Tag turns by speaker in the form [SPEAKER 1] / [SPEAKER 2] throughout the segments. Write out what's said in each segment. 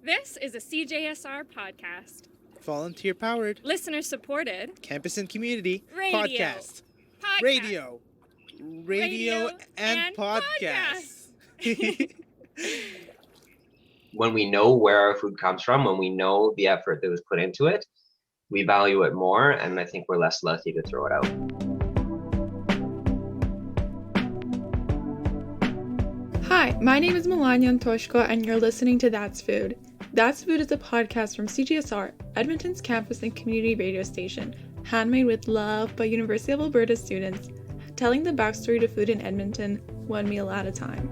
[SPEAKER 1] This is a CJSR podcast.
[SPEAKER 2] Volunteer powered.
[SPEAKER 1] Listener supported.
[SPEAKER 2] Campus and community.
[SPEAKER 1] Radio.
[SPEAKER 2] Podcast. Radio and podcasts.
[SPEAKER 3] When we know where our food comes from, when we know the effort that was put into it, we value it more, and I think we're less likely to throw it out.
[SPEAKER 4] Hi, my name is Melania Antoszko, and you're listening to That's Food. That's Food is a podcast from CJSR, Edmonton's campus and community radio station, handmade with love by University of Alberta students, telling the backstory to food in Edmonton, one meal at a time.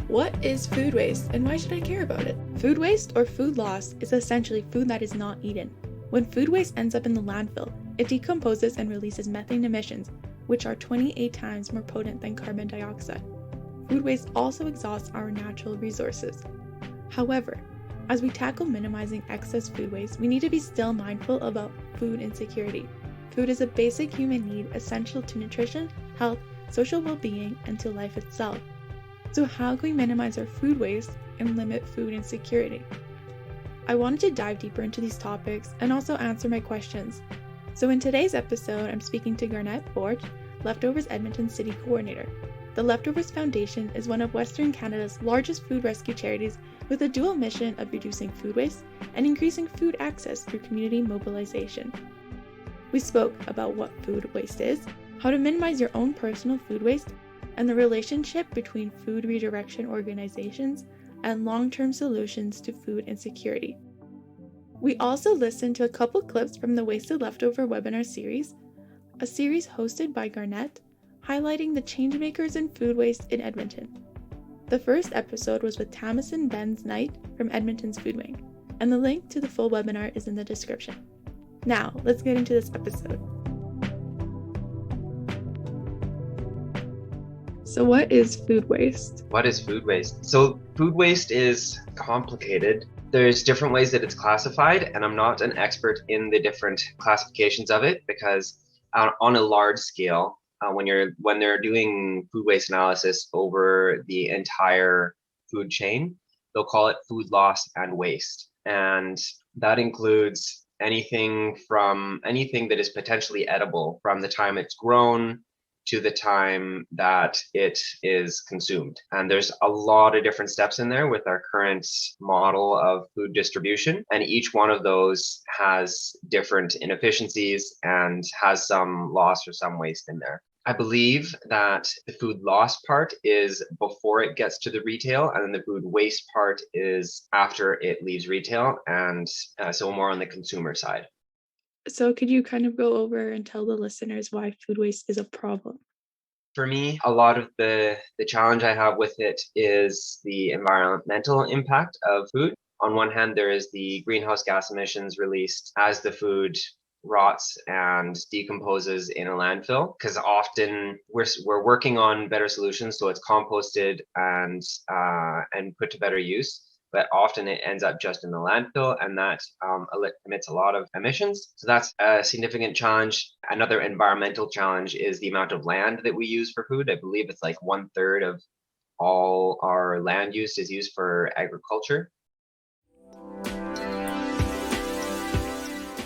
[SPEAKER 4] What is food waste, and why should I care about it? Food waste, or food loss, is essentially food that is not eaten. When food waste ends up in the landfill, it decomposes and releases methane emissions, which are 28 times more potent than carbon dioxide. Food waste also exhausts our natural resources. However, as we tackle minimizing excess food waste, we need to be still mindful about food insecurity. Food is a basic human need essential to nutrition, health, social well-being, and to life itself. So how can we minimize our food waste and limit food insecurity? I wanted to dive deeper into these topics and also answer my questions. So in today's episode, I'm speaking to Garnet Borch, Leftovers Edmonton City Coordinator. The Leftovers Foundation is one of Western Canada's largest food rescue charities with a dual mission of reducing food waste and increasing food access through community mobilization. We spoke about what food waste is, how to minimize your own personal food waste, and the relationship between food redirection organizations and long-term solutions to food insecurity. We also listened to a couple clips from the Wasted Leftover webinar series, a series hosted by Garnet, highlighting the changemakers in food waste in Edmonton. The first episode was with Tamison Benz Knight from Edmonton's Food Wing, and the link to the full webinar is in the description. Now, let's get into this episode. So what is food waste?
[SPEAKER 3] What is food waste? So food waste is complicated. There's different ways that it's classified, and I'm not an expert in the different classifications of it because on a large scale, when they're doing food waste analysis over the entire food chain, they'll call it food loss and waste. And that includes anything that is potentially edible from the time it's grown to the time that it is consumed. And there's a lot of different steps in there with our current model of food distribution. And each one of those has different inefficiencies and has some loss or some waste in there. I believe that the food loss part is before it gets to the retail, and then the food waste part is after it leaves retail, and so more on the consumer side.
[SPEAKER 4] So could you kind of go over and tell the listeners why food waste is a problem?
[SPEAKER 3] For me, a lot of the challenge I have with it is the environmental impact of food. On one hand, there is the greenhouse gas emissions released as the food rots and decomposes in a landfill, because often we're working on better solutions, so it's composted and put to better use. But often it ends up just in the landfill, and that emits a lot of emissions. So that's a significant challenge. Another environmental challenge is the amount of land that we use for food. I believe it's like 1/3 of all our land use is used for agriculture.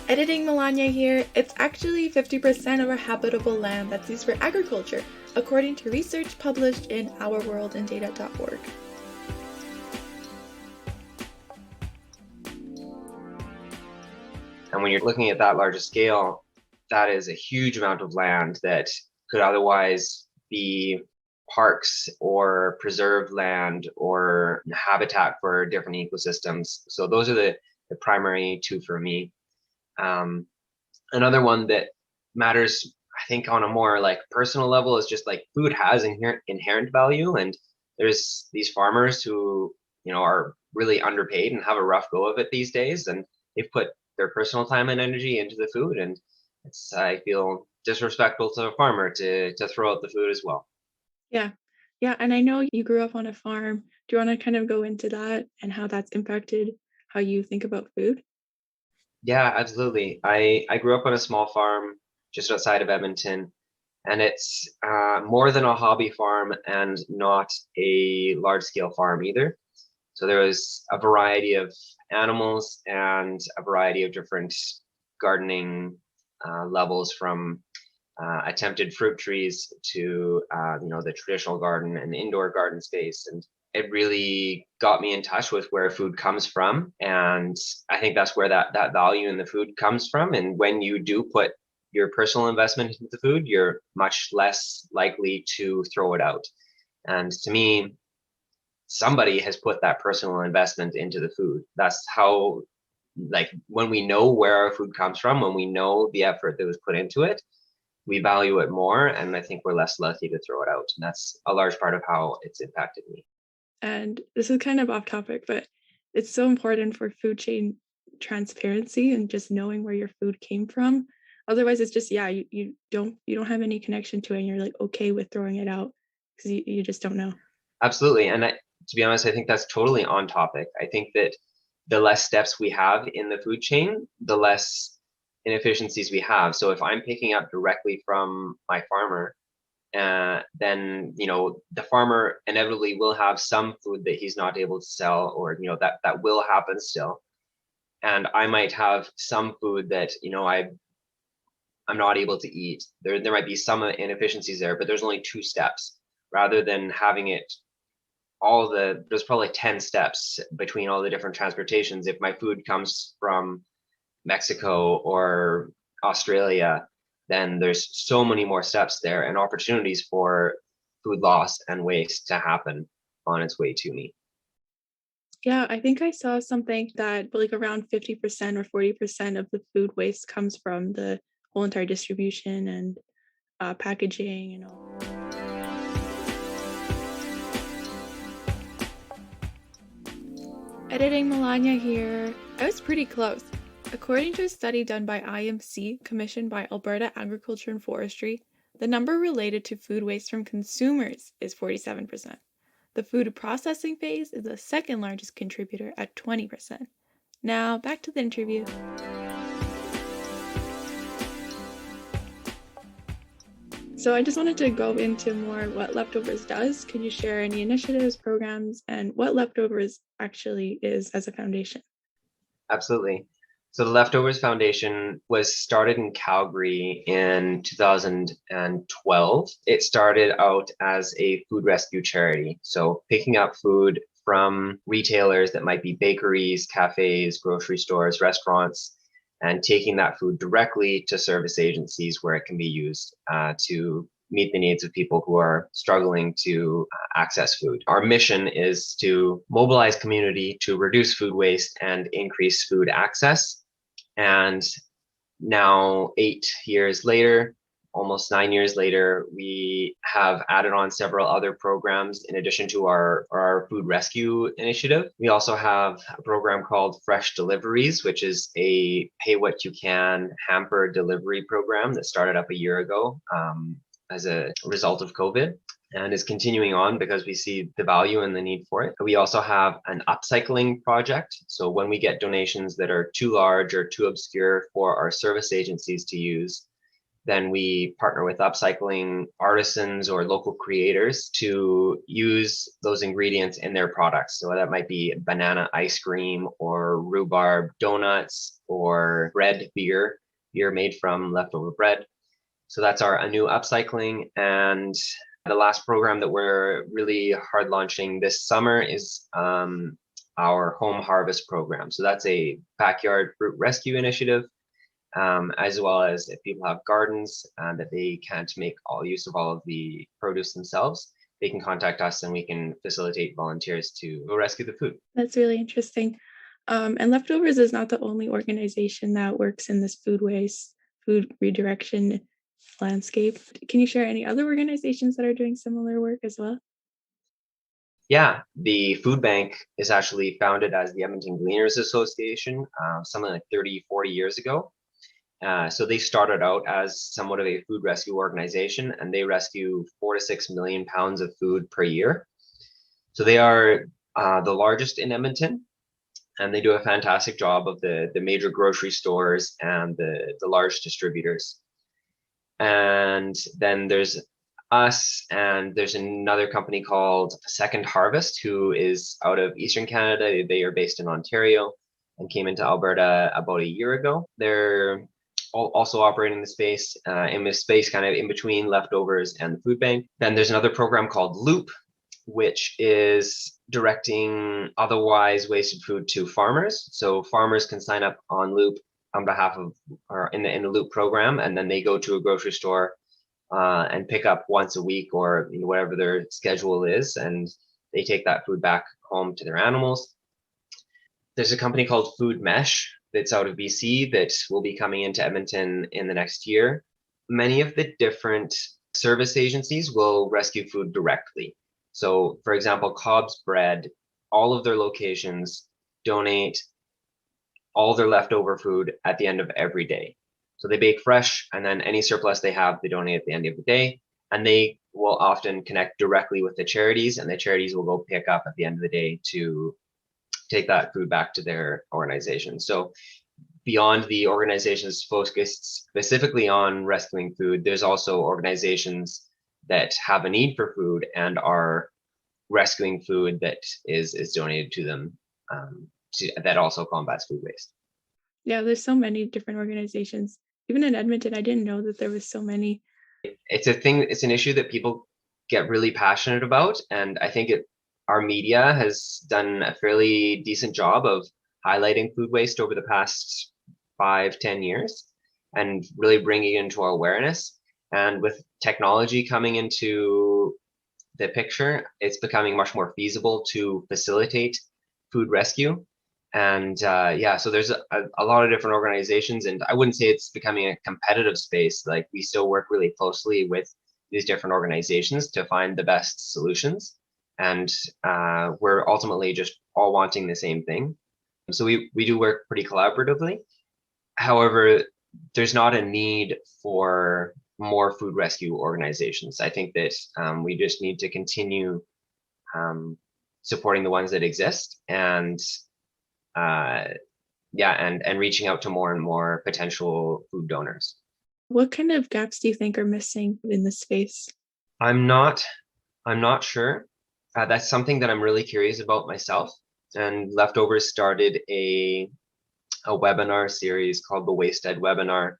[SPEAKER 4] Editing Melania here, it's actually 50% of our habitable land that's used for agriculture, according to research published in ourworldindata.org.
[SPEAKER 3] And when you're looking at that larger scale, that is a huge amount of land that could otherwise be parks or preserved land or habitat for different ecosystems. So those are the primary two for me. Another one that matters, I think, on a more like personal level is just like food has inherent value, and there's these farmers who are really underpaid and have a rough go of it these days, and they've put their personal time and energy into the food, and I feel disrespectful to a farmer to throw out the food as well.
[SPEAKER 4] Yeah, and I know you grew up on a farm. Do you want to kind of go into that and how that's impacted how you think about food?
[SPEAKER 3] Yeah, absolutely. I grew up on a small farm just outside of Edmonton, and it's more than a hobby farm and not a large-scale farm either. So there was a variety of animals and a variety of different gardening levels, from attempted fruit trees to the traditional garden and indoor garden space. And it really got me in touch with where food comes from. And I think that's where that value in the food comes from. And when you do put your personal investment into the food, you're much less likely to throw it out. And to me, somebody has put that personal investment into the food. That's how, like, when we know where our food comes from, when we know the effort that was put into it, we value it more. And I think we're less likely to throw it out. And that's a large part of how it's impacted me.
[SPEAKER 4] And this is kind of off topic, but it's so important for food chain transparency and just knowing where your food came from. Otherwise, it's just, you don't have any connection to it, and you're like okay with throwing it out because you just don't know.
[SPEAKER 3] Absolutely. And to be honest, I think that's totally on topic. I think that the less steps we have in the food chain, the less inefficiencies we have. So if I'm picking up directly from my farmer, then the farmer inevitably will have some food that he's not able to sell, or that will happen still. And I might have some food that I'm not able to eat. There might be some inefficiencies there, but there's only 2 steps rather than having it there's probably 10 steps between all the different transportations. If my food comes from Mexico or Australia, then there's so many more steps there and opportunities for food loss and waste to happen on its way to me.
[SPEAKER 4] Yeah, I think I saw something that like around 50% or 40% of the food waste comes from the whole entire distribution and packaging and all. Editing Melania here. I was pretty close. According to a study done by IMC, commissioned by Alberta Agriculture and Forestry, the number related to food waste from consumers is 47%. The food processing phase is the second largest contributor at 20%. Now, back to the interview. So I just wanted to go into more what Leftovers does. Could you share any initiatives, programs, and what Leftovers actually is as a foundation?
[SPEAKER 3] Absolutely. So the Leftovers Foundation was started in Calgary in 2012. It started out as a food rescue charity. So picking up food from retailers that might be bakeries, cafes, grocery stores, restaurants, and taking that food directly to service agencies where it can be used to meet the needs of people who are struggling to access food. Our mission is to mobilize community to reduce food waste and increase food access. And now 8 years later, almost 9 years later, we have added on several other programs in addition to our food rescue initiative. We also have a program called Fresh Deliveries, which is a pay what you can hamper delivery program that started up a year ago as a result of COVID, and is continuing on because we see the value and the need for it. We also have an upcycling project. So when we get donations that are too large or too obscure for our service agencies to use, then we partner with upcycling artisans or local creators to use those ingredients in their products. So that might be banana ice cream or rhubarb donuts or bread beer made from leftover bread. So that's a new upcycling. And the last program that we're really hard launching this summer is our home harvest program. So that's a backyard fruit rescue initiative, as well as if people have gardens that they can't make use of all of the produce themselves, they can contact us and we can facilitate volunteers to go rescue the food.
[SPEAKER 4] That's really interesting. And Leftovers is not the only organization that works in this food redirection landscape. Can you share any other organizations that are doing similar work as well?
[SPEAKER 3] Yeah, the food bank is actually founded as the Edmonton Gleaners Association, something like 30, 40 years ago. So they started out as somewhat of a food rescue organization, and they rescue 4 to 6 million pounds of food per year. So they are the largest in Edmonton, and they do a fantastic job of the major grocery stores and the large distributors. And then there's us, and there's another company called Second Harvest, who is out of Eastern Canada. They are based in Ontario and came into Alberta about a year ago. They're also operating the space, in the space kind of in between leftovers and the food bank. Then there's another program called Loop, which is directing otherwise wasted food to farmers. So farmers can sign up on Loop on behalf of, or in the Loop program, and then they go to a grocery store and pick up once a week, or whatever their schedule is, and they take that food back home to their animals. There's a company called Food Mesh that's out of BC that will be coming into Edmonton in the next year. Many of the different service agencies will rescue food directly. So, for example, Cobb's Bread, all of their locations donate all their leftover food at the end of every day. So they bake fresh, and then any surplus they have, they donate at the end of the day. And they will often connect directly with the charities, and the charities will go pick up at the end of the day to take that food back to their organization. So beyond the organizations focused specifically on rescuing food, there's also organizations that have a need for food and are rescuing food that is donated to them, that also combats food waste.
[SPEAKER 4] Yeah, there's so many different organizations. Even in Edmonton, I didn't know that there was so many.
[SPEAKER 3] It's an issue that people get really passionate about, and I think our media has done a fairly decent job of highlighting food waste over the past 5-10 years and really bringing it into our awareness. And with technology coming into the picture, it's becoming much more feasible to facilitate food rescue. And so there's a lot of different organizations, and I wouldn't say it's becoming a competitive space. Like, we still work really closely with these different organizations to find the best solutions. And we're ultimately just all wanting the same thing. So we do work pretty collaboratively. However, there's not a need for more food rescue organizations. I think that we just need to continue supporting the ones that exist, and reaching out to more and more potential food donors.
[SPEAKER 4] What kind of gaps do you think are missing in this space?
[SPEAKER 3] I'm not sure. That's something that I'm really curious about myself. And Leftovers started a webinar series called the Wasted Webinar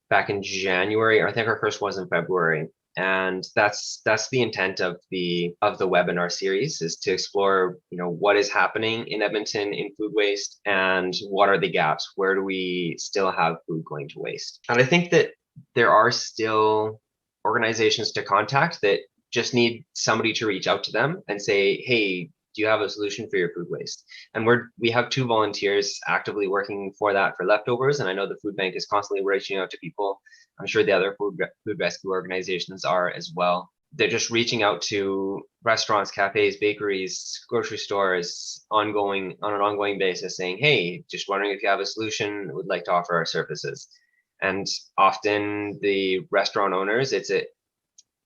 [SPEAKER 3] back in January, or I think our first was in February. And that's the intent of the webinar series, is to explore, what is happening in Edmonton in food waste, and what are the gaps? Where do we still have food going to waste? And I think that there are still organizations to contact that just need somebody to reach out to them and say, hey, do you have a solution for your food waste? And we have 2 volunteers actively working for that for Leftovers. And I know the food bank is constantly reaching out to people. I'm sure the other food rescue organizations are as well. They're just reaching out to restaurants, cafes, bakeries, grocery stores on an ongoing basis, saying, hey, just wondering if you have a solution, would like to offer our services. And often the restaurant owners,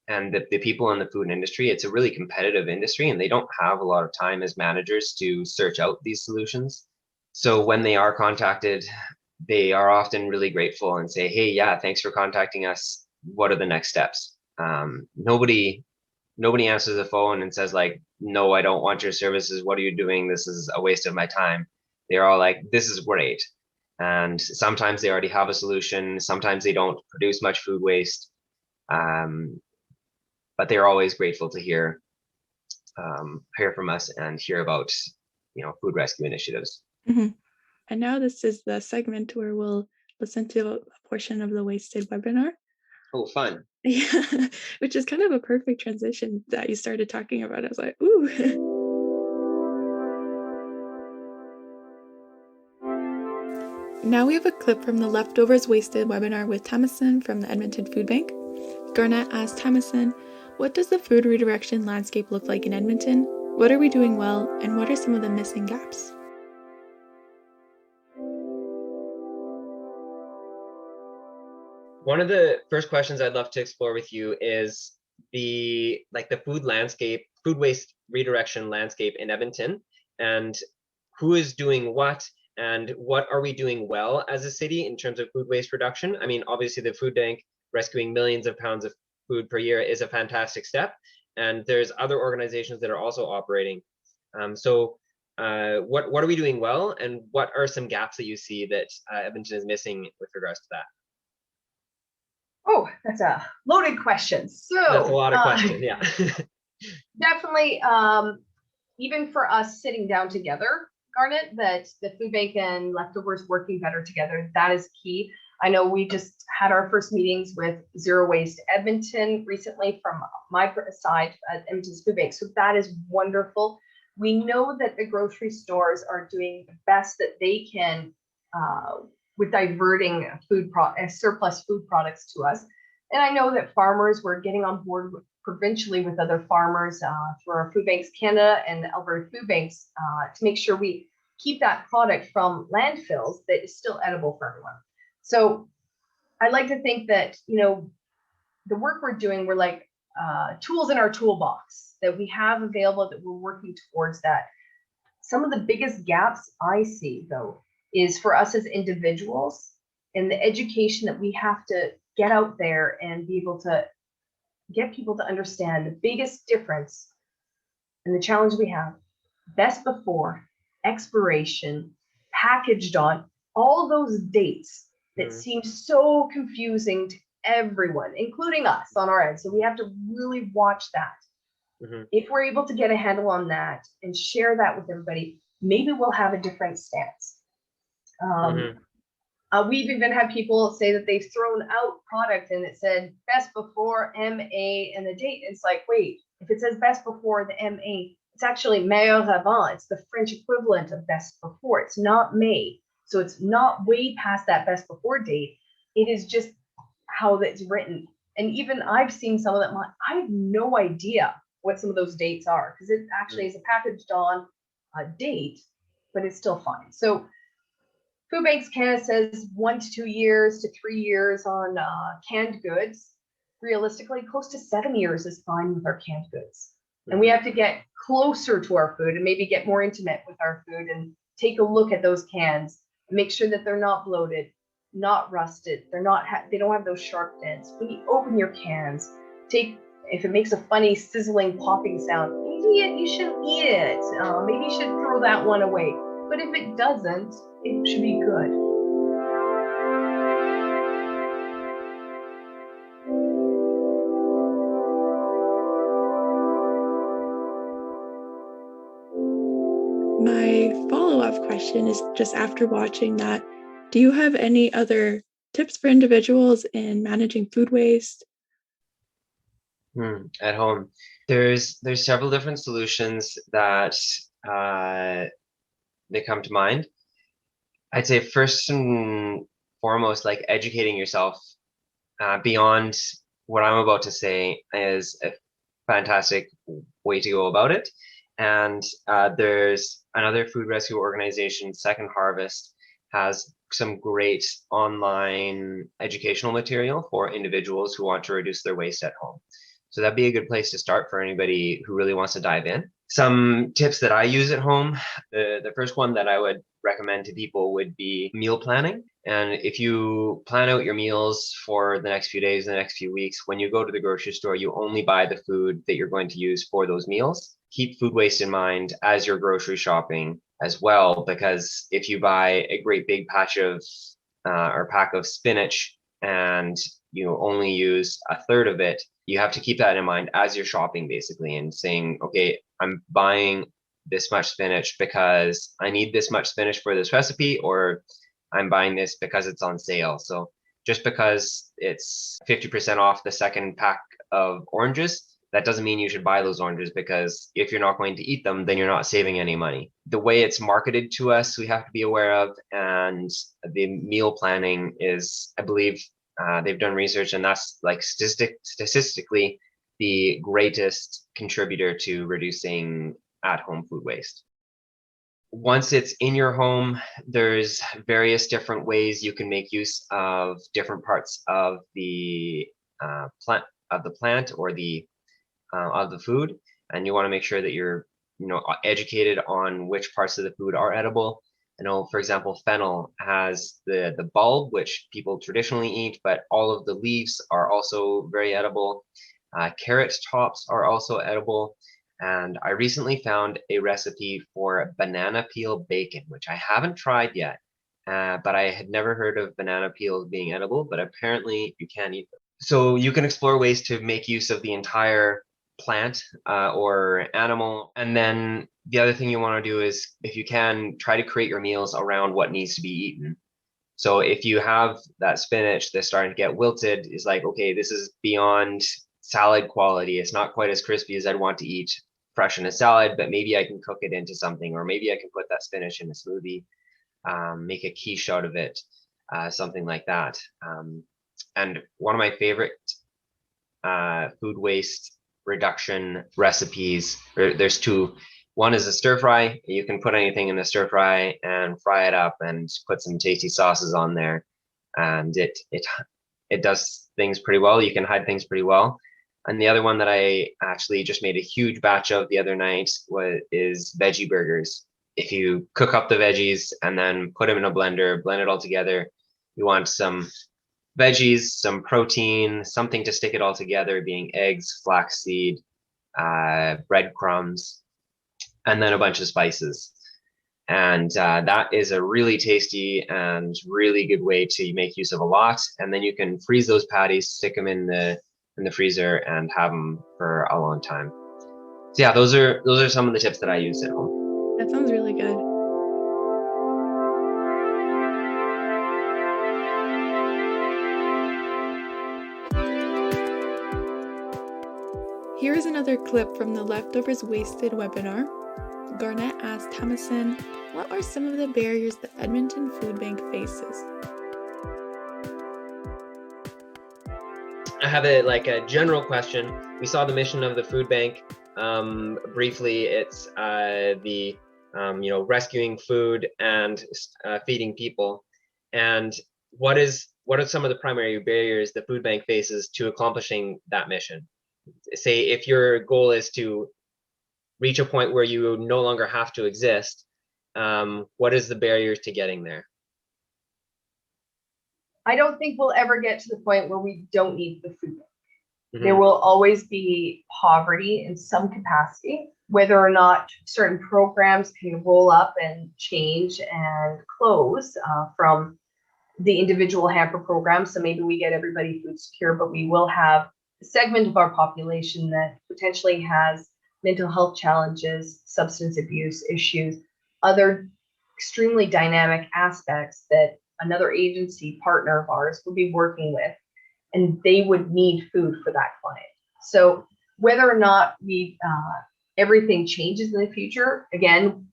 [SPEAKER 3] and the people in the food industry, it's a really competitive industry, and they don't have a lot of time as managers to search out these solutions. So when they are contacted, they are often really grateful and say, hey, yeah, thanks for contacting us. What are the next steps? Nobody answers the phone and says, like, no, I don't want your services. What are you doing? This is a waste of my time. They're all like, this is great. And sometimes they already have a solution. Sometimes they don't produce much food waste. But they're always grateful to hear from us and hear about, food rescue initiatives.
[SPEAKER 4] Mm-hmm. And now this is the segment where we'll listen to a portion of the Wasted webinar.
[SPEAKER 3] Oh, fun.
[SPEAKER 4] Yeah, which is kind of a perfect transition that you started talking about. I was like, ooh. Now we have a clip from the Leftovers Wasted webinar with Tamison from the Edmonton Food Bank. Garnet asked Tamison, what does the food redirection landscape look like in Edmonton? What are we doing well, and what are some of the missing gaps?
[SPEAKER 3] One of the first questions I'd love to explore with you is the food waste redirection landscape in Edmonton, and who is doing what, and what are we doing well as a city in terms of food waste reduction? I mean, obviously the food bank rescuing millions of pounds of food per year is a fantastic step. And there's other organizations that are also operating. What are we doing well, and what are some gaps that you see that Edmonton is missing with regards to that?
[SPEAKER 5] Oh, that's a loaded question. So
[SPEAKER 3] that's a lot of questions. Yeah.
[SPEAKER 5] Definitely, even for us sitting down together, Garnet, that the food bank and leftovers working better together, that is key. I know we just had our first meetings with Zero Waste Edmonton recently from my side at Edmonton's food bank. So that is wonderful. We know that the grocery stores are doing the best that they can with diverting surplus food products to us. And I know that farmers were getting on board provincially with other farmers through our Food Banks Canada and the Alberta Food Banks to make sure we keep that product from landfills that is still edible for everyone. So I like to think that, you know, the work we're doing, we're like tools in our toolbox that we have available, that we're working towards that. Some of the biggest gaps I see, though, is for us as individuals and the education that we have to get out there and be able to get people to understand the biggest difference and the challenge we have: best before, expiration, packaged on, all those dates that seem so confusing to everyone, including us on our end. So we have to really watch that. If we're able to get a handle on that and share that with everybody, maybe we'll have a different stance. We've even had people say that they've thrown out product and it said best before MA and the date. It's like, wait, if it says best before the MA, it's actually meilleur avant. It's the French equivalent of best before. It's not May. So it's not way past that best before date. It is just how it's written. And even I've seen some of them. I have no idea what some of those dates are, because it actually is a packaged on date, but it's still fine. So Food Banks Canada says 1 to 2 years to 3 years on canned goods. Realistically, close to 7 years is fine with our canned goods. And we have to get closer to our food and maybe get more intimate with our food and take a look at those cans and make sure that they're not bloated, not rusted, they don't have those sharp dents. When you open your cans, if it makes a funny sizzling popping sound, maybe you shouldn't eat it. Maybe you should throw that one away. But if it doesn't, it should be good.
[SPEAKER 4] My follow-up question is, just after watching that, do you have any other tips for individuals in managing food waste?
[SPEAKER 3] At home, there's several different solutions that they come to mind. I'd say first and foremost, like educating yourself beyond what I'm about to say is a fantastic way to go about it. And there's another food rescue organization, Second Harvest, has some great online educational material for individuals who want to reduce their waste at home. So that'd be a good place to start for anybody who really wants to dive in. Some tips that I use at home, the first one that I would recommend to people would be meal planning. And if you plan out your meals for the next few days, the next few weeks, when you go to the grocery store, you only buy the food that you're going to use for those meals. Keep food waste in mind as you're grocery shopping as well, because if you buy a great big patch of or pack of spinach and you only use a third of it, you have to keep that in mind as you're shopping, basically, and saying, okay, I'm buying this much spinach because I need this much spinach for this recipe, or I'm buying this because it's on sale. So just because it's 50% off the second pack of oranges, that doesn't mean you should buy those oranges, because if you're not going to eat them, then you're not saving any money. The way it's marketed to us, we have to be aware of, and the meal planning is, I believe, they've done research, and that's like statistically the greatest contributor to reducing at-home food waste. Once it's in your home, there's various different ways you can make use of different parts of the plant or the of the food, and you want to make sure that you're educated on which parts of the food are edible. I know, for example, fennel has the bulb, which people traditionally eat, but all of the leaves are also very edible. Carrot tops are also edible. And I recently found a recipe for banana peel bacon, which I haven't tried yet. But I had never heard of banana peels being edible, but apparently you can eat them. So you can explore ways to make use of the entire plant or animal. And then the other thing you want to do is, if you can, try to create your meals around what needs to be eaten. So if you have that spinach that's starting to get wilted, it's like, okay, this is beyond salad quality. It's not quite as crispy as I'd want to eat fresh in a salad, but maybe I can cook it into something, or maybe I can put that spinach in a smoothie, make a quiche out of it, something like that. And one of my favorite food waste reduction recipes, there's two. One is a stir fry. You can put anything in a stir fry and fry it up and put some tasty sauces on there, and it does things pretty well. You can hide things pretty well. And the other one that I actually just made a huge batch of the other night is veggie burgers. If you cook up the veggies and then put them in a blender, blend it all together, you want some veggies, some protein, something to stick it all together, being eggs, flaxseed, breadcrumbs, and then a bunch of spices. And that is a really tasty and really good way to make use of a lot. And then you can freeze those patties, stick them in the freezer, and have them for a long time. So yeah, those are some of the tips that I use at home.
[SPEAKER 4] That sounds really good. Here is another clip from the Leftovers Wasted webinar. Garnet asked Tamsin, what are some of the barriers the Edmonton Food Bank faces?
[SPEAKER 3] I have a general question. We saw the mission of the food bank briefly. It's rescuing food and feeding people. And what are some of the primary barriers the food bank faces to accomplishing that mission? Say if your goal is to reach a point where you no longer have to exist, what is the barriers to getting there?
[SPEAKER 5] I don't think we'll ever get to the point where we don't need the food bank.
[SPEAKER 3] Mm-hmm.
[SPEAKER 5] There will always be poverty in some capacity, whether or not certain programs can roll up and change and close from the individual hamper program. So maybe we get everybody food secure, but we will have a segment of our population that potentially has mental health challenges, substance abuse issues, other extremely dynamic aspects that another agency partner of ours would be working with, and they would need food for that client. So whether or not we everything changes in the future, again,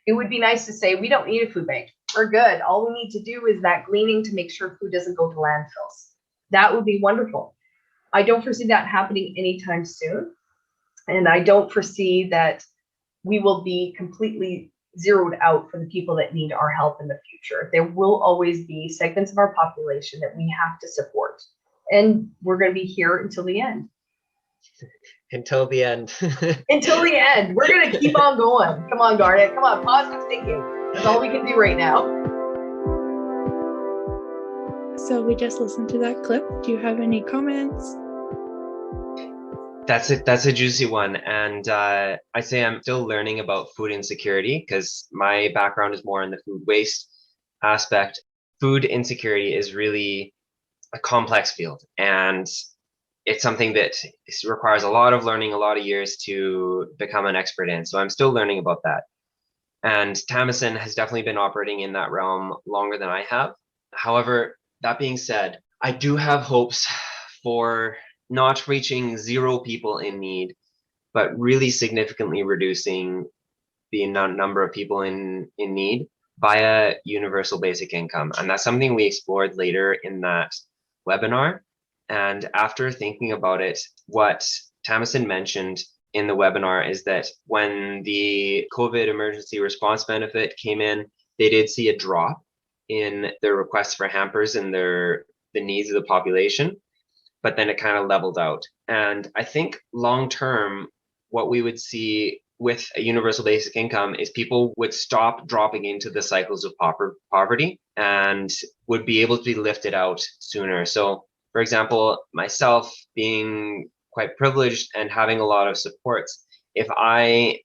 [SPEAKER 5] it would be nice to say we don't need a food bank. We're good. All we need to do is that gleaning to make sure food doesn't go to landfills. That would be wonderful. I don't foresee that happening anytime soon. And I don't foresee that we will be completely zeroed out for the people that need our help in the future. There will always be segments of our population that we have to support. And we're going to be here until the end.
[SPEAKER 3] Until the end.
[SPEAKER 5] Until the end. We're going to keep on going. Come on, Garnet. Come on, positive thinking. That's all we can do right now.
[SPEAKER 4] So we just listened to that clip. Do you have any comments?
[SPEAKER 3] That's a juicy one. And I say I'm still learning about food insecurity because my background is more in the food waste aspect. Food insecurity is really a complex field, and it's something that requires a lot of learning, a lot of years to become an expert in. So I'm still learning about that. And Tamsin has definitely been operating in that realm longer than I have. However, that being said, I do have hopes for not reaching 0 people in need, but really significantly reducing the number of people in need via universal basic income. And that's something we explored later in that webinar. And after thinking about it, what Tamsin mentioned in the webinar is that when the COVID emergency response benefit came in, they did see a drop in their requests for hampers and the needs of the population, but then it kind of leveled out. And I think long term, what we would see with a universal basic income is people would stop dropping into the cycles of poverty and would be able to be lifted out sooner. So, for example, myself being quite privileged and having a lot of supports, if I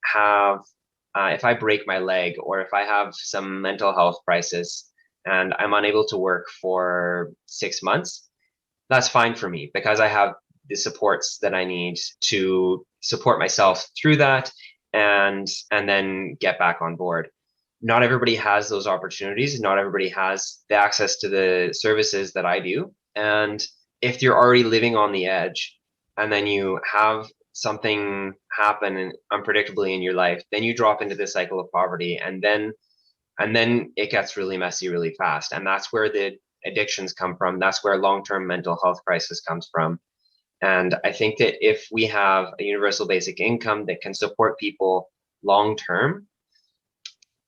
[SPEAKER 3] break my leg or if I have some mental health crisis and I'm unable to work for 6 months, that's fine for me because I have the supports that I need to support myself through that and then get back on board. Not everybody has those opportunities. Not everybody has the access to the services that I do. And if you're already living on the edge and then you have something happen unpredictably in your life, then you drop into this cycle of poverty and then it gets really messy really fast. And that's where the addictions come from. That's where long-term mental health crisis comes from. And I think that if we have a universal basic income that can support people long-term,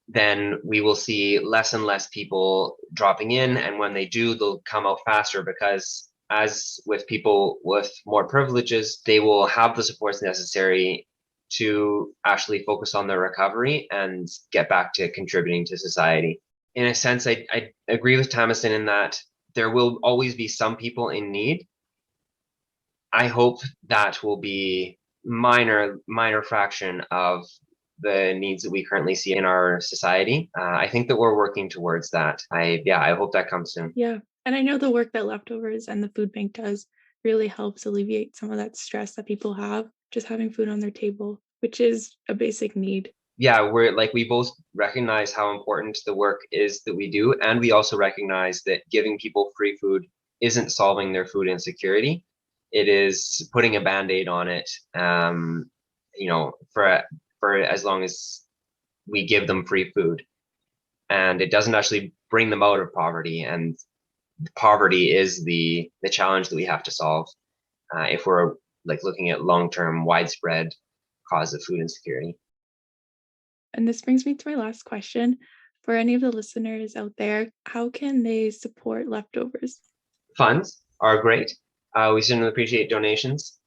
[SPEAKER 3] then we will see less and less people dropping in. And when they do, they'll come out faster because as with people with more privileges, they will have the supports necessary to actually focus on their recovery and get back to contributing to society. In a sense, I agree with Tamsin in that there will always be some people in need. I hope that will be minor fraction of the needs that we currently see in our society. I think that we're working towards that. I hope that comes soon.
[SPEAKER 4] Yeah. And I know the work that Leftovers and the food bank does really helps alleviate some of that stress that people have, just having food on their table, which is a basic need.
[SPEAKER 3] Yeah, we both recognize how important the work is that we do. And we also recognize that giving people free food isn't solving their food insecurity. It is putting a Band-Aid on it, for as long as we give them free food. And it doesn't actually bring them out of poverty. And poverty is the challenge that we have to solve if we're looking at long-term widespread cause of food insecurity.
[SPEAKER 4] And this brings me to my last question. For any of the listeners out there, how can they support Leftovers?
[SPEAKER 3] Funds are great. We certainly appreciate donations.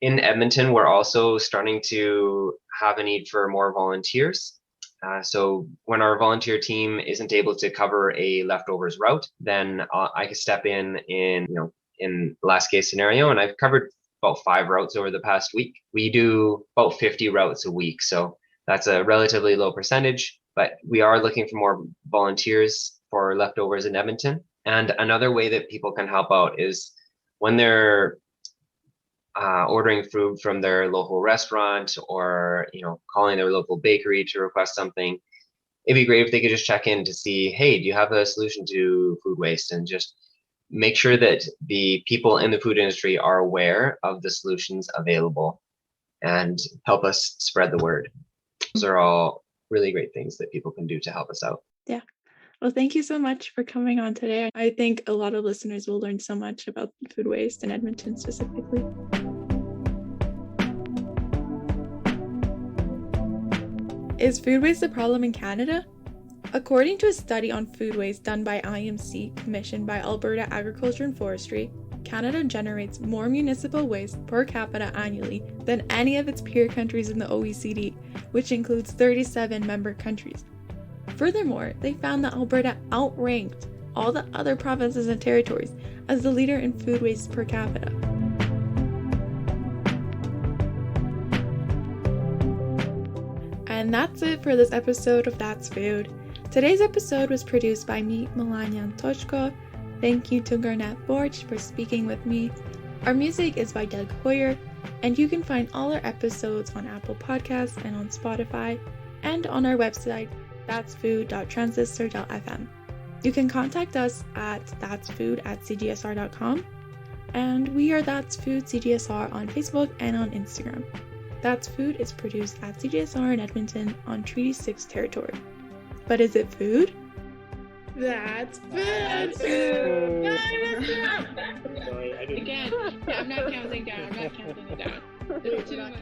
[SPEAKER 3] In Edmonton, we're also starting to have a need for more volunteers. So when our volunteer team isn't able to cover a Leftovers route, then I can step in last case scenario, and I've covered about 5 routes over the past week. We do about 50 routes a week, so that's a relatively low percentage, but we are looking for more volunteers for Leftovers in Edmonton. And another way that people can help out is when they're ordering food from their local restaurant or calling their local bakery to request something, it'd be great if they could just check in to see, hey, do you have a solution to food waste? And just make sure that the people in the food industry are aware of the solutions available and help us spread the word. Those are all really great things that people can do to help us out.
[SPEAKER 4] Yeah. Well, thank you so much for coming on today. I think a lot of listeners will learn so much about food waste in Edmonton specifically. Is food waste a problem in Canada? According to a study on food waste done by IMC, commissioned by Alberta Agriculture and Forestry, Canada generates more municipal waste per capita annually than any of its peer countries in the OECD, which includes 37 member countries. Furthermore, they found that Alberta outranked all the other provinces and territories as the leader in food waste per capita. And that's it for this episode of That's Food. Today's episode was produced by me, Melania Antoszko. Thank you to Garnet Borch for speaking with me. Our music is by Doug Hoyer, and you can find all our episodes on Apple Podcasts and on Spotify, and on our website, that'sfood.transistor.fm. You can contact us at that'sfood@cgsr.com, and we are That's Food CGSR on Facebook and on Instagram. That's Food is produced at CGSR in Edmonton on Treaty 6 territory. But is it food? That's food!
[SPEAKER 1] Again, I'm not counting down. There's too much.